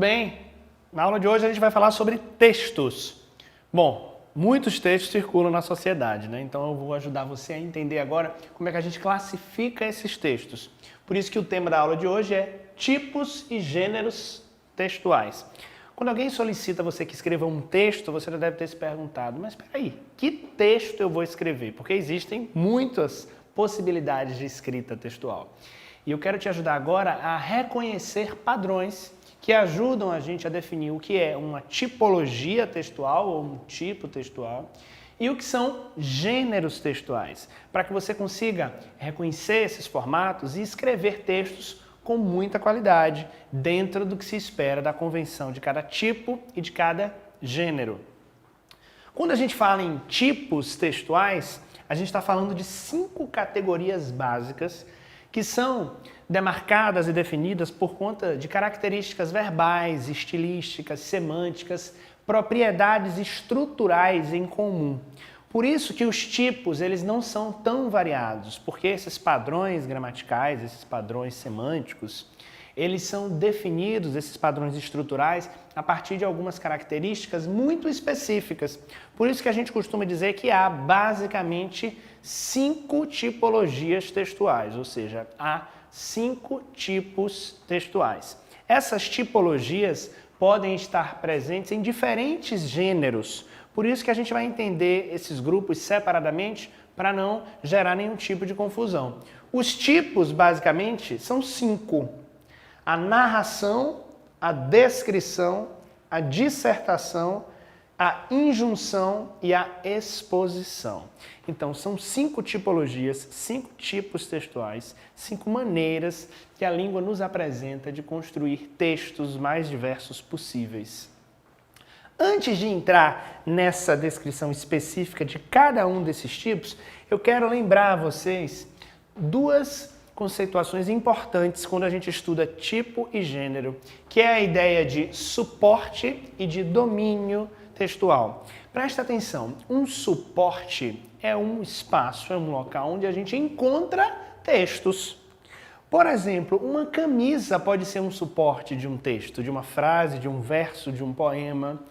bem? Na aula de hoje a gente vai falar sobre textos. Bom, muitos textos circulam na sociedade, né? Então eu vou ajudar você a entender agora como é que a gente classifica esses textos. Por isso que o tema da aula de hoje é tipos e gêneros textuais. Quando alguém solicita você que escreva um texto, você já deve ter se perguntado, mas espera aí, que texto eu vou escrever? Porque existem muitas possibilidades de escrita textual. E eu quero te ajudar agora a reconhecer padrões que ajudam a gente a definir o que é uma tipologia textual ou um tipo textual e o que são gêneros textuais, para que você consiga reconhecer esses formatos e escrever textos com muita qualidade dentro do que se espera da convenção de cada tipo e de cada gênero. Quando a gente fala em tipos textuais, a gente está falando de 5 categorias básicas que são demarcadas e definidas por conta de características verbais, estilísticas, semânticas, propriedades estruturais em comum. Por isso que os tipos eles não são tão variados, porque esses padrões gramaticais, esses padrões semânticos, eles são definidos, esses padrões estruturais, a partir de algumas características muito específicas. Por isso que a gente costuma dizer que há basicamente 5 tipologias textuais, ou seja, há 5 tipos textuais. Essas tipologias podem estar presentes em diferentes gêneros, por isso que a gente vai entender esses grupos separadamente para não gerar nenhum tipo de confusão. Os tipos, basicamente, são 5. A narração, a descrição, a dissertação, a injunção e a exposição. Então, são 5 tipologias, 5 tipos textuais, 5 maneiras que a língua nos apresenta de construir textos mais diversos possíveis. Antes de entrar nessa descrição específica de cada um desses tipos, eu quero lembrar a vocês 2 conceituações importantes quando a gente estuda tipo e gênero, que é a ideia de suporte e de domínio textual. Presta atenção, um suporte é um espaço, é um local onde a gente encontra textos. Por exemplo, uma camisa pode ser um suporte de um texto, de uma frase, de um verso, de um poema.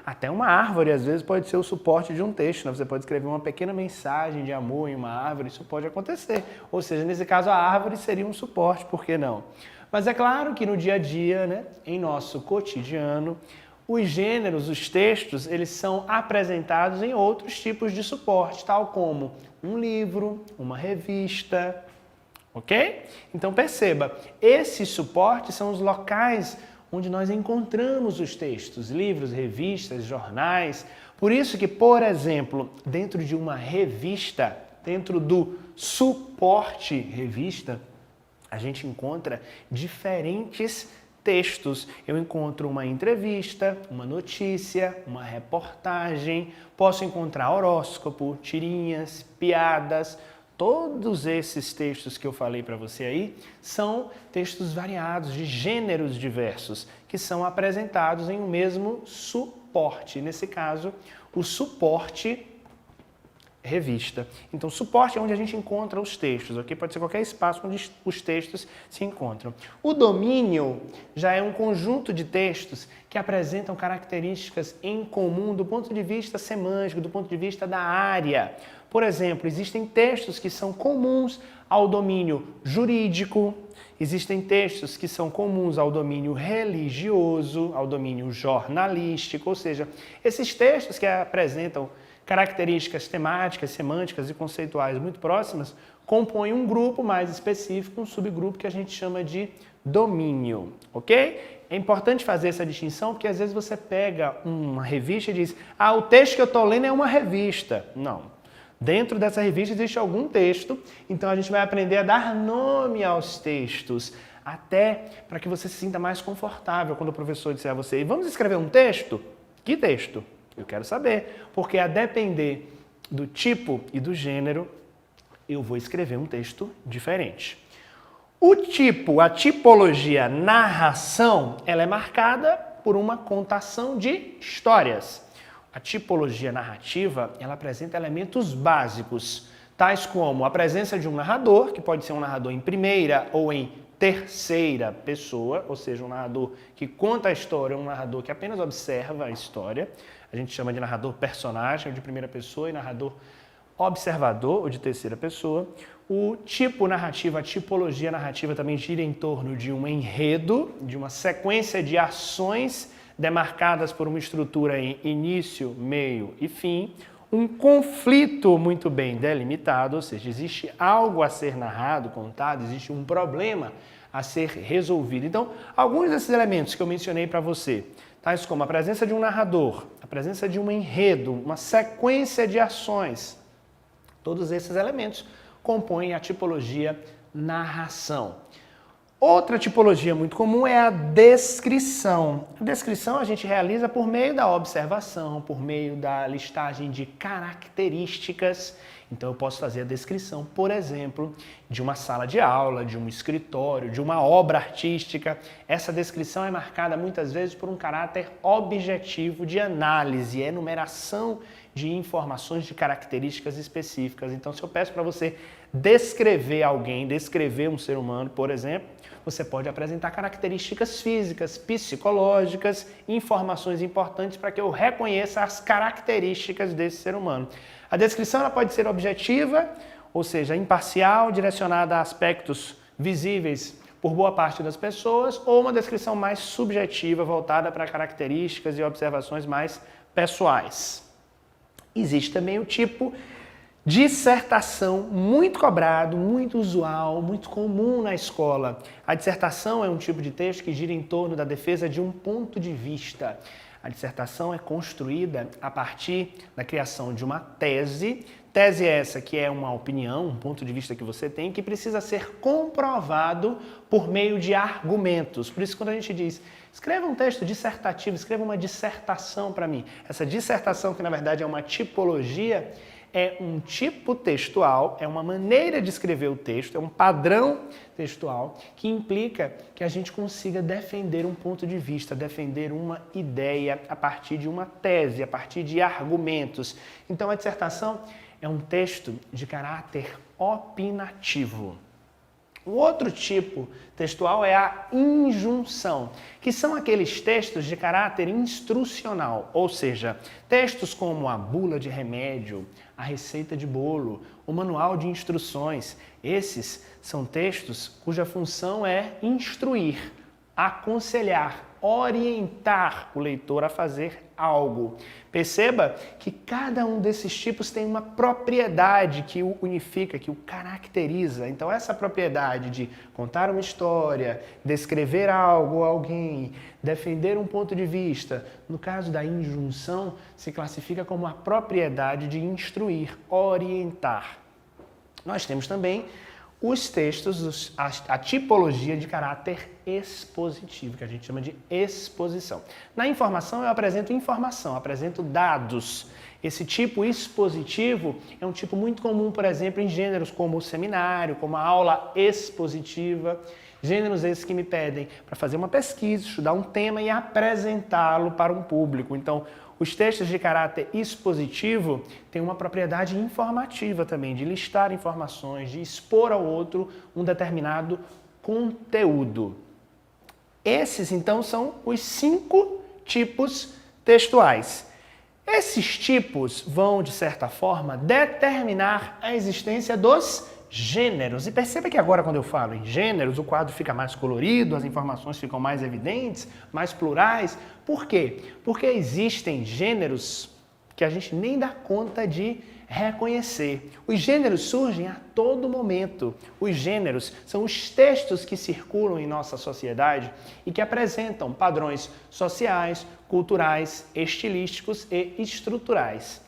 Até uma árvore, às vezes, pode ser o suporte de um texto, né? Você pode escrever uma pequena mensagem de amor em uma árvore, isso pode acontecer. Ou seja, nesse caso, a árvore seria um suporte, por que não? Mas é claro que no dia a dia, né, em nosso cotidiano, os gêneros, os textos, eles são apresentados em outros tipos de suporte, tal como um livro, uma revista, ok? Então perceba, esses suportes são os locais onde nós encontramos os textos, livros, revistas, jornais. Por isso que, por exemplo, dentro de uma revista, dentro do suporte revista, a gente encontra diferentes textos. Eu encontro uma entrevista, uma notícia, uma reportagem, posso encontrar horóscopo, tirinhas, piadas. Todos esses textos que eu falei para você aí são textos variados, de gêneros diversos, que são apresentados em um mesmo suporte. Nesse caso, o suporte revista. Então, suporte é onde a gente encontra os textos, ok? Pode ser qualquer espaço onde os textos se encontram. O domínio já é um conjunto de textos que apresentam características em comum do ponto de vista semântico, do ponto de vista da área. Por exemplo, existem textos que são comuns ao domínio jurídico, existem textos que são comuns ao domínio religioso, ao domínio jornalístico, ou seja, esses textos que apresentam características temáticas, semânticas e conceituais muito próximas compõem um grupo mais específico, um subgrupo que a gente chama de domínio, ok? É importante fazer essa distinção porque às vezes você pega uma revista e diz: ah, o texto que eu estou lendo é uma revista. Não. Dentro dessa revista existe algum texto, então a gente vai aprender a dar nome aos textos, até para que você se sinta mais confortável quando o professor disser a você: e vamos escrever um texto? Que texto? Eu quero saber, porque a depender do tipo e do gênero, eu vou escrever um texto diferente. O tipo, a tipologia narração, ela é marcada por uma contação de histórias. A tipologia narrativa, ela apresenta elementos básicos, tais como a presença de um narrador, que pode ser um narrador em primeira ou em terceira pessoa, ou seja, um narrador que conta a história, um narrador que apenas observa a história. A gente chama de narrador personagem, ou de primeira pessoa, e narrador observador, ou de terceira pessoa. O tipo narrativo, a tipologia narrativa também gira em torno de um enredo, de uma sequência de ações demarcadas por uma estrutura em início, meio e fim, um conflito muito bem delimitado, ou seja, existe algo a ser narrado, contado, existe um problema a ser resolvido. Então, alguns desses elementos que eu mencionei para você, tais como a presença de um narrador, a presença de um enredo, uma sequência de ações, todos esses elementos compõem a tipologia narração. Outra tipologia muito comum é a descrição. A descrição a gente realiza por meio da observação, por meio da listagem de características. Então eu posso fazer a descrição, por exemplo, de uma sala de aula, de um escritório, de uma obra artística. Essa descrição é marcada muitas vezes por um caráter objetivo de análise, enumeração de informações, de características específicas. Então, se eu peço para você descrever alguém, descrever um ser humano, por exemplo, você pode apresentar características físicas, psicológicas, informações importantes para que eu reconheça as características desse ser humano. A descrição ela pode ser objetiva, ou seja, imparcial, direcionada a aspectos visíveis por boa parte das pessoas, ou uma descrição mais subjetiva, voltada para características e observações mais pessoais. Existe também o tipo dissertação, muito cobrado, muito usual, muito comum na escola. A dissertação é um tipo de texto que gira em torno da defesa de um ponto de vista. A dissertação é construída a partir da criação de uma tese. Tese essa que é uma opinião, um ponto de vista que você tem, que precisa ser comprovado por meio de argumentos. Por isso, quando a gente diz, escreva um texto dissertativo, escreva uma dissertação para mim. Essa dissertação, que na verdade é uma tipologia, é um tipo textual, é uma maneira de escrever o texto, é um padrão textual que implica que a gente consiga defender um ponto de vista, defender uma ideia a partir de uma tese, a partir de argumentos. Então a dissertação é um texto de caráter opinativo. O outro tipo textual é a injunção, que são aqueles textos de caráter instrucional, ou seja, textos como a bula de remédio, a receita de bolo, o manual de instruções. Esses são textos cuja função é instruir, aconselhar, orientar o leitor a fazer algo. Perceba que cada um desses tipos tem uma propriedade que o unifica, que o caracteriza. Então essa propriedade de contar uma história, descrever algo ou alguém, defender um ponto de vista, no caso da injunção, se classifica como a propriedade de instruir, orientar. Nós temos também os textos, a tipologia de caráter expositivo, que a gente chama de exposição. Na informação eu apresento informação, apresento dados. Esse tipo expositivo é um tipo muito comum, por exemplo, em gêneros como o seminário, como a aula expositiva. Gêneros esses que me pedem para fazer uma pesquisa, estudar um tema e apresentá-lo para um público. Então, os textos de caráter expositivo têm uma propriedade informativa também, de listar informações, de expor ao outro um determinado conteúdo. Esses, então, são os 5 tipos textuais. Esses tipos vão, de certa forma, determinar a existência dos gêneros. E perceba que agora, quando eu falo em gêneros, o quadro fica mais colorido, as informações ficam mais evidentes, mais plurais. Por quê? Porque existem gêneros que a gente nem dá conta de reconhecer. Os gêneros surgem a todo momento. Os gêneros são os textos que circulam em nossa sociedade e que apresentam padrões sociais, culturais, estilísticos e estruturais.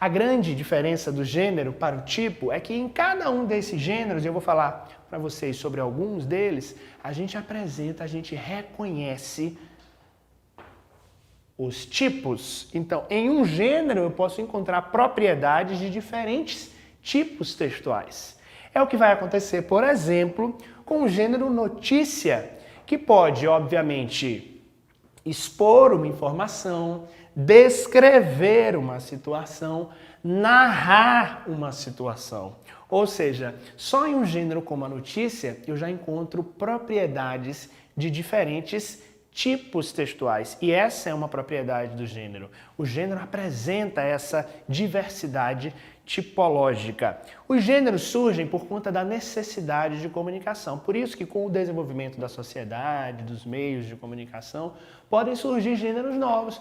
A grande diferença do gênero para o tipo é que em cada um desses gêneros, eu vou falar para vocês sobre alguns deles, a gente apresenta, a gente reconhece os tipos. Então, em um gênero eu posso encontrar propriedades de diferentes tipos textuais. É o que vai acontecer, por exemplo, com o gênero notícia, que pode, obviamente, expor uma informação, descrever uma situação, narrar uma situação. Ou seja, só em um gênero como a notícia eu já encontro propriedades de diferentes tipos textuais. E essa é uma propriedade do gênero. O gênero apresenta essa diversidade tipológica. Os gêneros surgem por conta da necessidade de comunicação. Por isso que com o desenvolvimento da sociedade, dos meios de comunicação, podem surgir gêneros novos,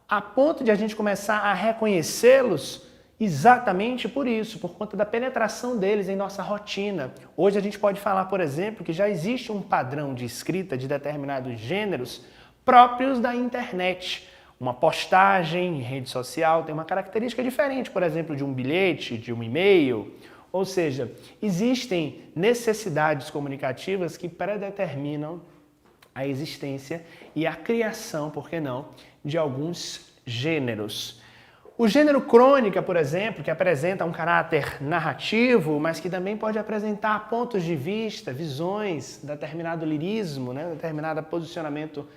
a ponto de a gente começar a reconhecê-los exatamente por isso, por conta da penetração deles em nossa rotina. Hoje a gente pode falar, por exemplo, que já existe um padrão de escrita de determinados gêneros próprios da internet. Uma postagem em rede social tem uma característica diferente, por exemplo, de um bilhete, de um e-mail. Ou seja, existem necessidades comunicativas que predeterminam a existência e a criação, por que não, de alguns gêneros. O gênero crônica, por exemplo, que apresenta um caráter narrativo, mas que também pode apresentar pontos de vista, visões, determinado lirismo, determinado posicionamento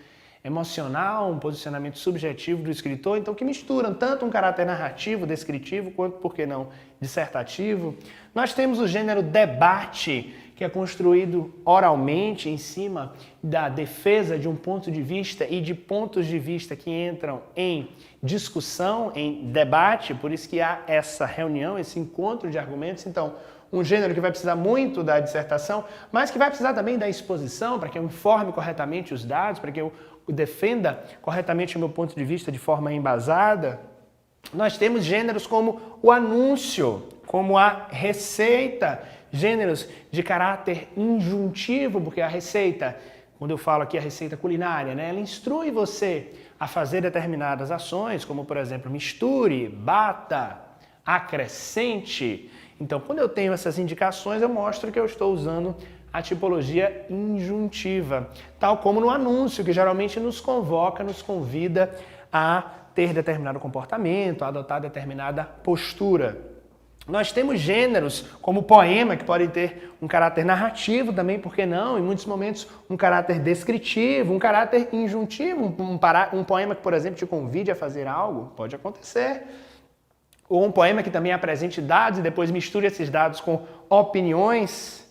emocional, um posicionamento subjetivo do escritor, então que misturam tanto um caráter narrativo, descritivo, quanto, por que não, dissertativo. Nós temos o gênero debate, que é construído oralmente em cima da defesa de um ponto de vista e de pontos de vista que entram em discussão, em debate, por isso que há essa reunião, esse encontro de argumentos. Então, um gênero que vai precisar muito da dissertação, mas que vai precisar também da exposição, para que eu informe corretamente os dados, para que eu defenda corretamente o meu ponto de vista de forma embasada. Nós temos gêneros como o anúncio, como a receita, gêneros de caráter injuntivo, porque a receita, quando eu falo aqui a receita culinária, ela instrui você a fazer determinadas ações, como por exemplo, misture, bata, acrescente. Então, quando eu tenho essas indicações, eu mostro que eu estou usando a tipologia injuntiva, tal como no anúncio, que geralmente nos convoca, nos convida a ter determinado comportamento, a adotar determinada postura. Nós temos gêneros como poema, que podem ter um caráter narrativo também, por que não? Em muitos momentos, um caráter descritivo, um caráter injuntivo, um poema que, por exemplo, te convide a fazer algo, pode acontecer. Ou um poema que também apresente dados e depois misture esses dados com opiniões.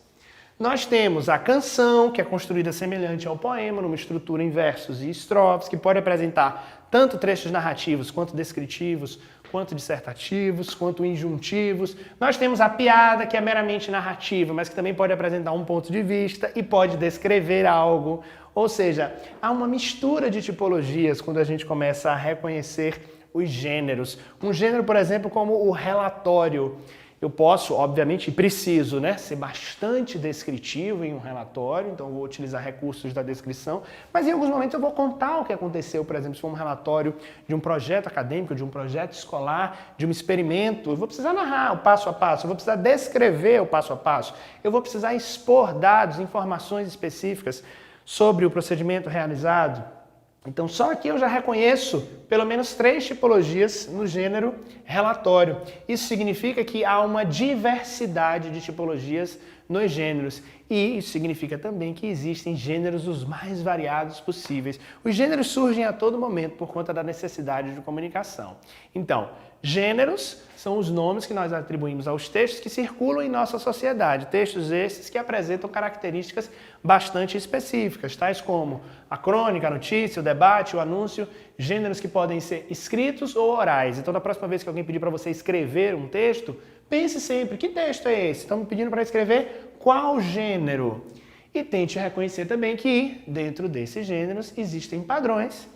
Nós temos a canção, que é construída semelhante ao poema, numa estrutura em versos e estrofes, que pode apresentar tanto trechos narrativos, quanto descritivos, quanto dissertativos, quanto injuntivos. Nós temos a piada, que é meramente narrativa, mas que também pode apresentar um ponto de vista e pode descrever algo. Ou seja, há uma mistura de tipologias quando a gente começa a reconhecer os gêneros. Um gênero, por exemplo, como o relatório. Eu posso, obviamente, e preciso, ser bastante descritivo em um relatório, então eu vou utilizar recursos da descrição, mas em alguns momentos eu vou contar o que aconteceu, por exemplo, se for um relatório de um projeto acadêmico, de um projeto escolar, de um experimento, eu vou precisar narrar o passo a passo, eu vou precisar descrever o passo a passo, eu vou precisar expor dados, informações específicas sobre o procedimento realizado. Então, só aqui eu já reconheço pelo menos 3 tipologias no gênero relatório. Isso significa que há uma diversidade de tipologias nos gêneros. E isso significa também que existem gêneros os mais variados possíveis. Os gêneros surgem a todo momento por conta da necessidade de comunicação. Então, gêneros são os nomes que nós atribuímos aos textos que circulam em nossa sociedade. Textos esses que apresentam características bastante específicas, tais como a crônica, a notícia, o debate, o anúncio, gêneros que podem ser escritos ou orais. Então, da próxima vez que alguém pedir para você escrever um texto, pense sempre, que texto é esse? Estão me pedindo para escrever qual gênero? E tente reconhecer também que, dentro desses gêneros, existem padrões,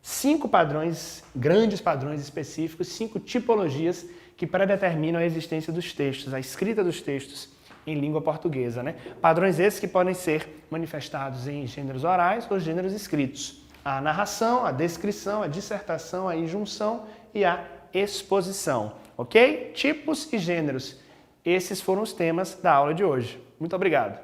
5 padrões, grandes padrões específicos, 5 tipologias que predeterminam a existência dos textos, a escrita dos textos em língua portuguesa. Padrões esses que podem ser manifestados em gêneros orais ou gêneros escritos. A narração, a descrição, a dissertação, a injunção e a exposição. Ok? Tipos e gêneros. Esses foram os temas da aula de hoje. Muito obrigado.